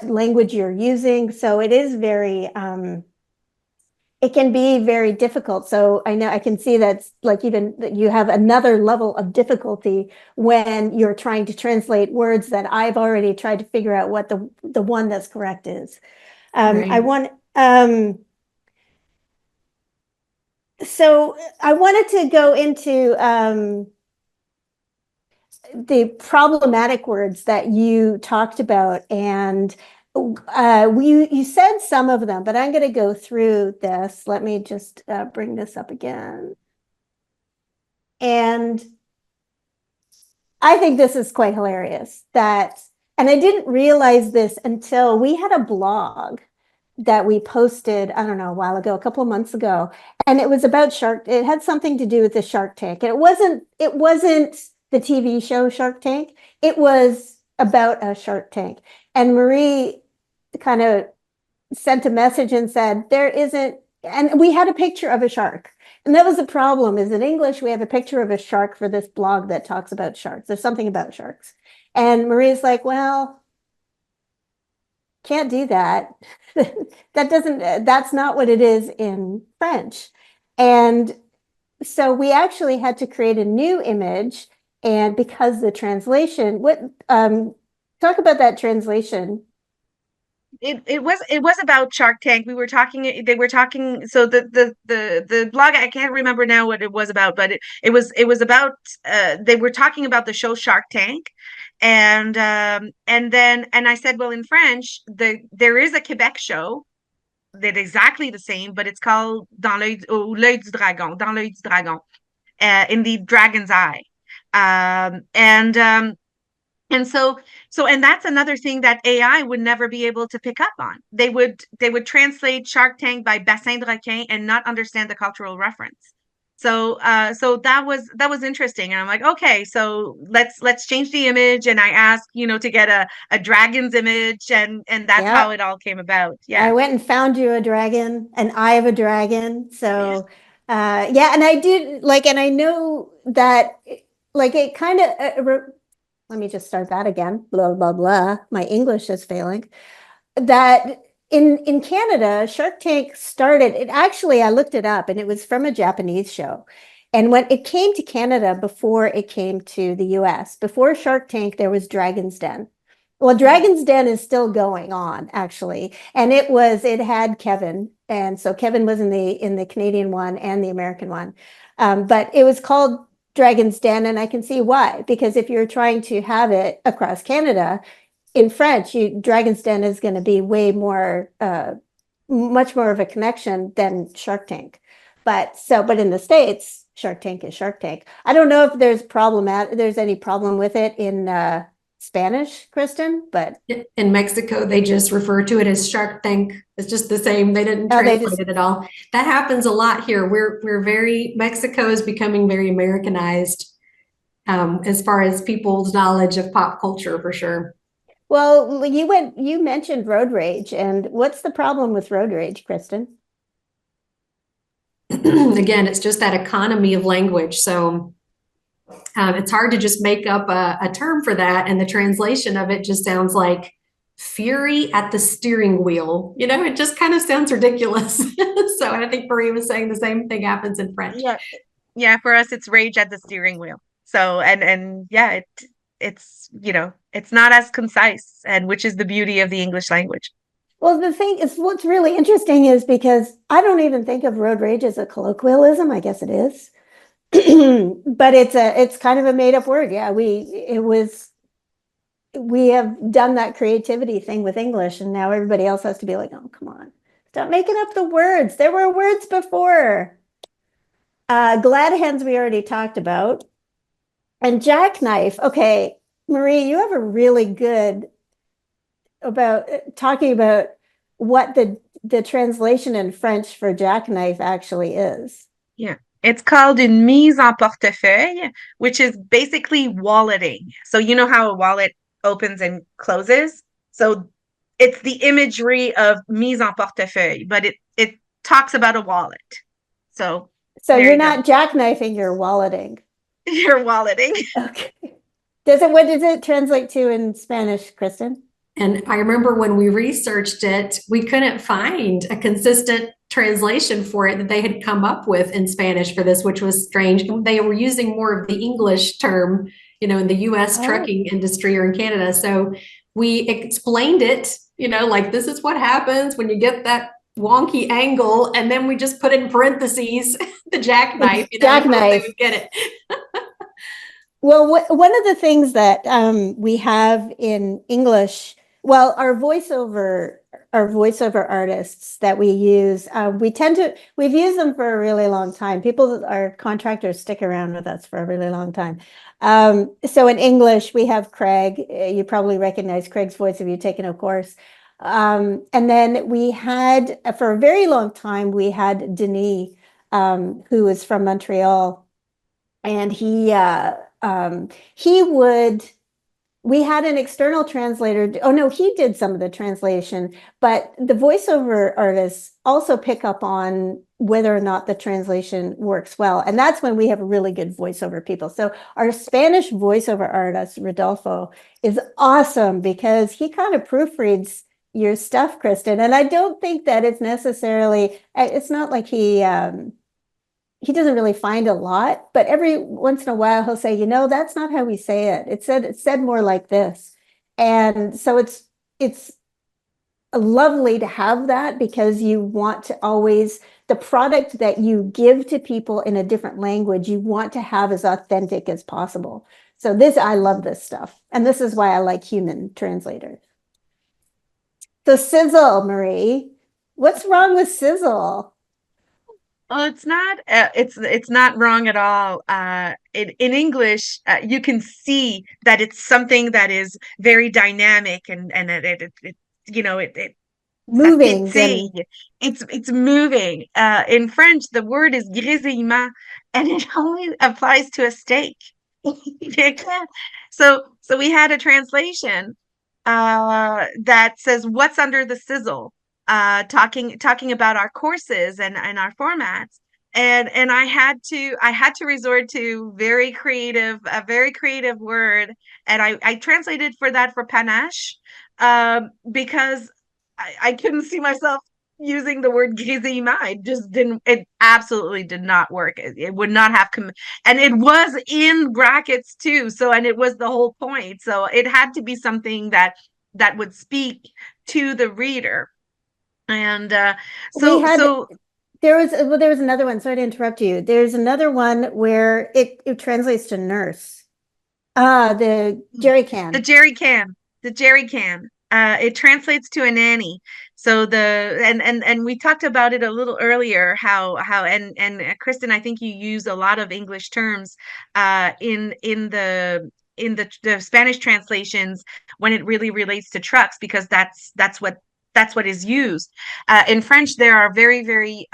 language you're using. So it is very it can be very difficult. So I know I can see that's like even that you have another level of difficulty when you're trying to translate words that I've already tried to figure out what the one that's correct is. So I wanted to go into the problematic words that you talked about, and you said some of them, but I'm going to go through this. Let me just bring this up again. And I think this is quite hilarious and I didn't realize this until we had a blog that we posted, I don't know, a while ago, a couple of months ago, and it was about it had something to do with the Shark Tank. And it wasn't the TV show Shark Tank. It was about a Shark Tank. And Marie kind of sent a message and said, there isn't, and we had a picture of a shark. And that was the problem is in English, we have a picture of a shark for this blog that talks about sharks. There's something about sharks. And Marie's like, well, can't do that. That's not what it is in French. And so we actually had to create a new image. And because the translation, talk about that translation. It was about Shark Tank. They were talking, so the blog, I can't remember now what it was about, but it was about they were talking about the show Shark Tank. And I said, well, in French, there is a Quebec show that's exactly the same, but it's called L'œil du dragon, Dans l'œil du dragon, in the dragon's eye. And and that's another thing that AI would never be able to pick up on. They would translate Shark Tank by bassin de requin and not understand the cultural reference. So that was interesting. And I'm like, okay, so let's change the image. And I asked, to get a dragon's image, and that's how it all came about. Yeah. I went and found you a dragon, an eye of a dragon. So and I did and I know that it kind of let me just start that again. Blah, blah, blah. My English is failing. That in Canada, Shark Tank started, I looked it up and it was from a Japanese show. And when it came to Canada before it came to the US, before Shark Tank, there was Dragon's Den. Well, Dragon's Den is still going on, actually. And it had Kevin. And so Kevin was in the Canadian one and the American one. But it was called Dragon's Den, and I can see why, because if you're trying to have it across Canada in French, Dragon's Den is going to be way more, much more of a connection than Shark Tank. But in the States, Shark Tank is Shark Tank. I don't know if there's any problem with it in Spanish, Kristen, but in Mexico, they just refer to it as Shark Tank. It's just the same. They didn't translate it at all. That happens a lot here. Mexico is becoming very Americanized as far as people's knowledge of pop culture, for sure. Well, you mentioned road rage, and what's the problem with road rage, Kristen? Again, it's just that economy of language. So it's hard to just make up a term for that. And the translation of it just sounds like fury at the steering wheel. It just kind of sounds ridiculous. So I think Marie was saying the same thing happens in French. Yeah. Yeah. For us, it's rage at the steering wheel. So, and yeah, it's not as concise, and which is the beauty of the English language. Well, the thing is, what's really interesting is because I don't even think of road rage as a colloquialism. I guess it is. But it's kind of a made up word. Yeah, we have done that creativity thing with English, and now everybody else has to be like, oh, come on. Stop making up the words. There were words before. Glad hands we already talked about. And jackknife. Okay, Marie, you have a really good about talking about what the translation in French for jackknife actually is. Yeah. It's called une mise en portefeuille, which is basically walleting. So you know how a wallet opens and closes? So it's the imagery of mise en portefeuille, but it talks about a wallet. So So there you're you go. not jackknifing, you're walleting. You're walleting. Okay. What does it translate to in Spanish, Kristen? And I remember when we researched it, we couldn't find a consistent translation for it that they had come up with in Spanish for this, which was strange. They were using more of the English term, in the US trucking industry or in Canada. So we explained it, like this is what happens when you get that wonky angle. And then we just put in parentheses the jackknife, Jackknife. they would get it. Well, one of the things that we have in English, well, our voiceover artists that we use, we've used them for a really long time. Our contractors stick around with us for a really long time. So in English, we have Craig. You probably recognize Craig's voice if you've taken a course. And then we had, for a very long time, we had Denis, who was from Montreal. And we had an external translator. Oh no, he did some of the translation, but the voiceover artists also pick up on whether or not the translation works well. And that's when we have really good voiceover people. So our Spanish voiceover artist, Rodolfo, is awesome because he kind of proofreads your stuff, Kristen. And I don't think that it's not like he doesn't really find a lot, but every once in a while he'll say, that's not how we say it. It's said more like this. And so it's lovely to have that because you want to always, the product that you give to people in a different language, you want to have as authentic as possible. So I love this stuff. And this is why I like human translators. So sizzle, Marie, what's wrong with sizzle? Oh, it's not wrong at all. In English, you can see that it's something that is very dynamic and Moving it's moving. In French, the word is grésillement, and it only applies to a steak. You can't. So we had a translation that says what's under the sizzle, talking about our courses and our formats. And I had to resort to a very creative word, and I translated for that for panache, because I couldn't see myself using the word grésillement. It absolutely did not work. It would not have come, and it was in brackets too. So, and it was the whole point. So it had to be something that would speak to the reader. And there was another one. Sorry to interrupt you. There's another one where it translates to nurse. The jerry can. The jerry can. It translates to a nanny. So and we talked about it a little earlier, how and Kristen, I think you use a lot of English terms in the Spanish translations when it really relates to trucks, because that's what is used. In French, there are very, very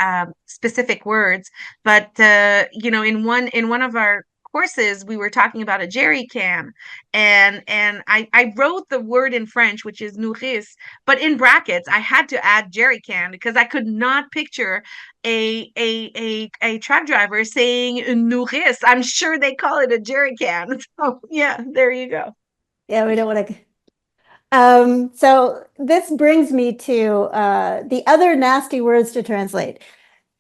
specific words, but in one of our courses, we were talking about a jerry can, and I wrote the word in French, which is nourrice, but in brackets I had to add jerry can because I could not picture a truck driver saying nourrice. I'm sure they call it a jerry can. So yeah, there you go. Yeah, we don't want to. So this brings me to the other nasty words to translate.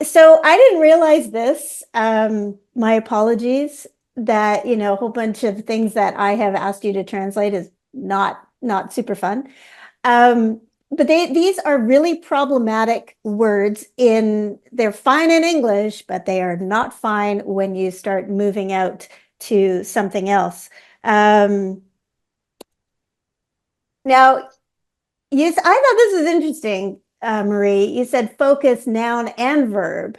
So I didn't realize this. My apologies that, a whole bunch of things that I have asked you to translate is not super fun. But these are really problematic words they're fine in English, but they are not fine when you start moving out to something else. Now, yes, I thought this was interesting. Marie. You said focus, noun, and verb.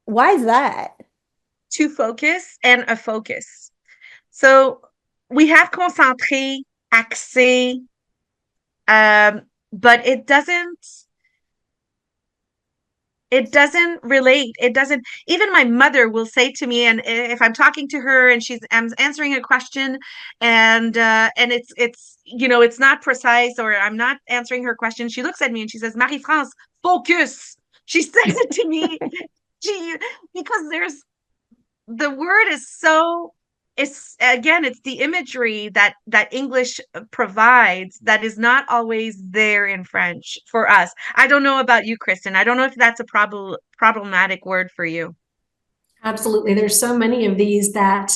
Why is that? To focus and a focus. So we have concentré, axé, but it doesn't relate. It doesn't, even my mother will say to me, and if I'm talking to her and I'm answering a question and it's it's not precise, or I'm not answering her question, she looks at me and she says, Marie-France, focus. She says it to me. She Because the word is so, it's the imagery that English provides that is not always there in French for us. I don't know about you, Kristen. I don't know if that's a problematic word for you. Absolutely. There's so many of these that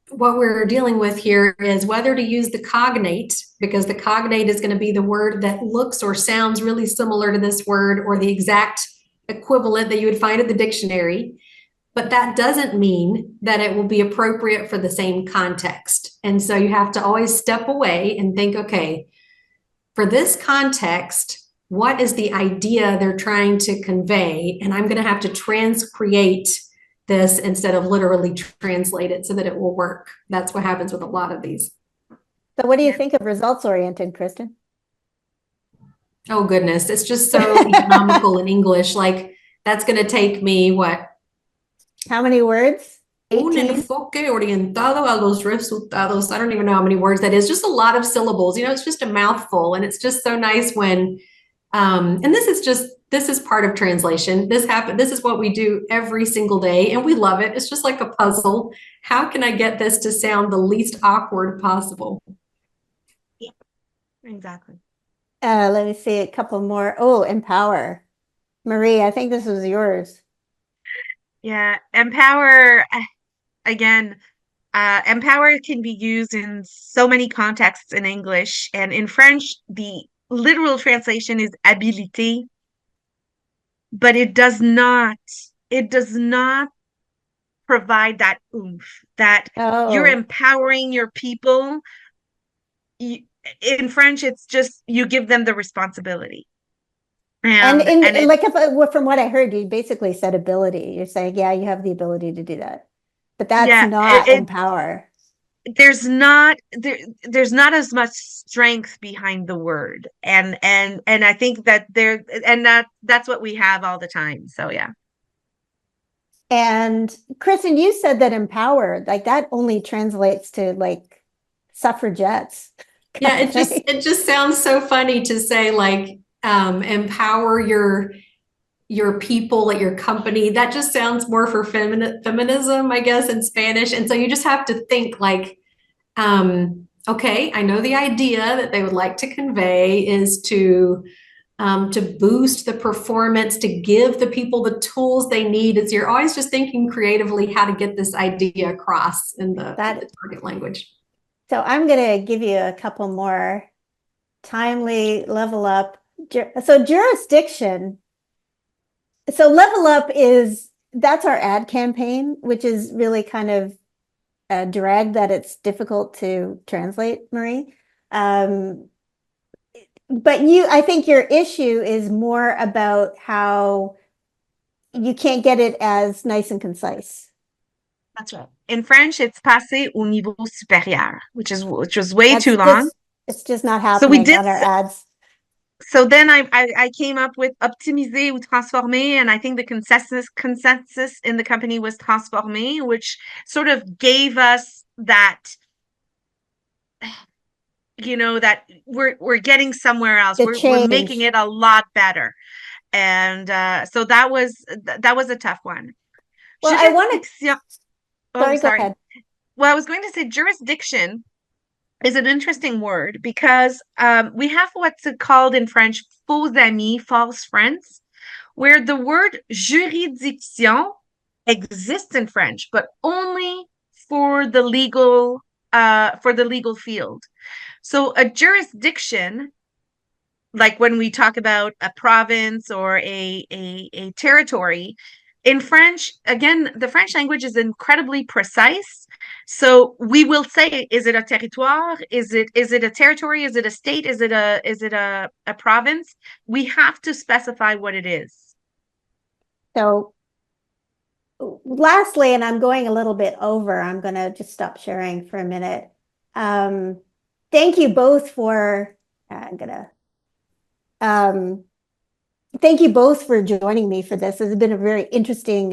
what we're dealing with here is whether to use the cognate, because the cognate is going to be the word that looks or sounds really similar to this word, or the exact equivalent that you would find in the dictionary. But that doesn't mean that it will be appropriate for the same context. And so you have to always step away and think, okay, for this context, what is the idea they're trying to convey? And I'm going to have to transcreate this instead of literally translate it so that it will work. That's what happens with a lot of these. So what do you think of results-oriented, Kristen? Oh, goodness. It's just so economical in English. Like, that's going to take me, what? How many words? Un 18? enfoque orientado a los resultados. I don't even know how many words that is. Just a lot of syllables. It's just a mouthful. And it's just so nice when, and this is part of translation. This is what we do every single day, and we love it. It's just like a puzzle. How can I get this to sound the least awkward possible? Yeah, exactly. Let me see a couple more. Oh, empower. Marie, I think this was yours. Yeah, empower, again, empower can be used in so many contexts in English, and in French, the literal translation is habilité, but it does not provide that oomph that you're Oh, empowering your people. In French, it's just you give them the responsibility. and And like from what I heard, you basically said ability. You're saying, yeah, you have the ability to do that, but that's yeah, not empower. there's not as much strength behind the word, and I think that that's what we have all the time. So yeah. And Kristen, you said that empower, like that only translates to like suffragettes. Yeah, it just sounds so funny to say, like, empower your people at your company. That just sounds more for feminism, I guess, in Spanish. And so you just have to think like, okay, I know the idea that they would like to convey is to boost the performance, to give the people the tools they need. Is you're always just thinking creatively how to get this idea across in the target language. So I'm going to give you a couple more. Timely, level up. So jurisdiction. So level up that's our ad campaign, which is really kind of a drag that it's difficult to translate, Marie. But I think your issue is more about how you can't get it as nice and concise. That's right. In French, it's passé au niveau supérieur, which was way too long. It's just not So we happening did. on our ads. So then I came up with optimiser ou transformer, and I think the consensus in the company was transformer, which sort of gave us that, that we're getting somewhere else. The We're making change. it a lot better. And so that was a tough one. Well, I want Jurisdiction. to. Oh, Sorry, go sorry. ahead. Well, I was going to say jurisdiction is an interesting word because we have what's called in French faux amis, false friends, where the word juridiction exists in French, but only for the legal field. So a jurisdiction, like when we talk about a province or a territory, In French, again, the French language is incredibly precise. So we will say, is it a territoire? Is it a territory? Is it a state? Is it a province? We have to specify what it is. So lastly, and I'm going a little bit over, I'm going to just stop sharing for a minute. Thank you both for, I'm going to, thank you both for joining me for this. This has been a very interesting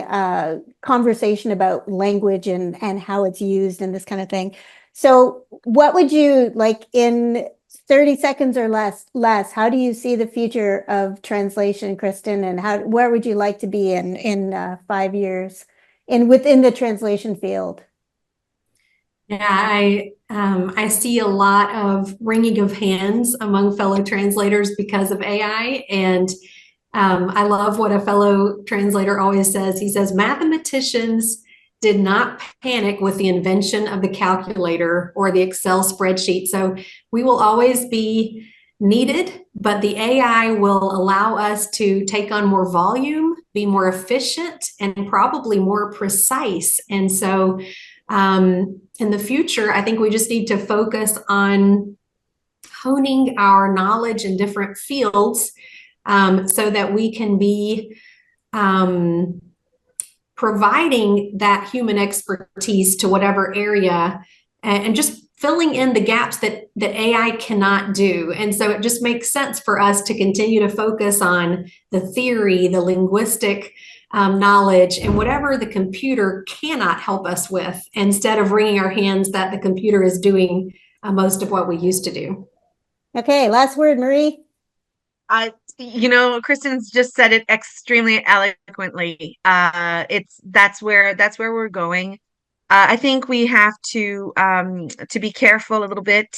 conversation about language and how it's used and this kind of thing. So what would you like in 30 seconds or less, how do you see the future of translation, Kristen, and where would you like to be in 5 years within the translation field? Yeah, I see a lot of wringing of hands among fellow translators because of AI. And I love what a fellow translator always says. He says, mathematicians did not panic with the invention of the calculator or the Excel spreadsheet. So we will always be needed, but the AI will allow us to take on more volume, be more efficient, and probably more precise. And so in the future, I think we just need to focus on honing our knowledge in different fields so that we can be providing that human expertise to whatever area and just filling in the gaps that AI cannot do. And so it just makes sense for us to continue to focus on the theory, the linguistic knowledge, and whatever the computer cannot help us with, instead of wringing our hands that the computer is doing most of what we used to do. Okay, last word, Marie. Kristen's just said it extremely eloquently. That's where we're going. I think we have to be careful a little bit.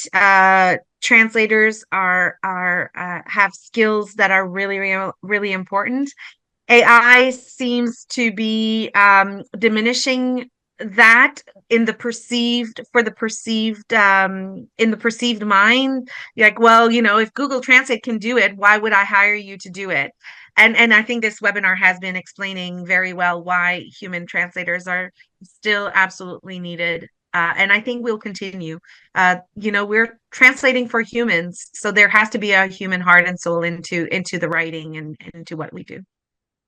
Translators have skills that are really important. AI seems to be diminishing that in the perceived mind. Like, well, if Google Translate can do it, why would I hire you to do it? And I think this webinar has been explaining very well why human translators are still absolutely needed. And I think we'll continue. We're translating for humans, so there has to be a human heart and soul into the writing and into what we do.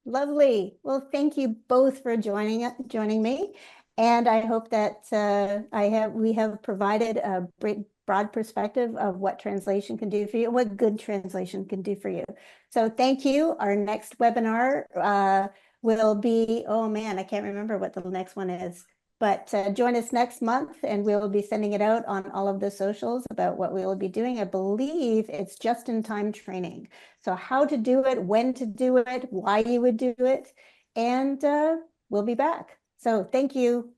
Lovely. Well, thank you both for joining me. And I hope that we have provided a broad perspective of what translation can do for you, what good translation can do for you. So thank you. Our next webinar will be, oh man, I can't remember what the next one is. But join us next month, and we'll be sending it out on all of the socials about what we will be doing. I believe it's just-in-time training. So how to do it, when to do it, why you would do it, and we'll be back. So thank you.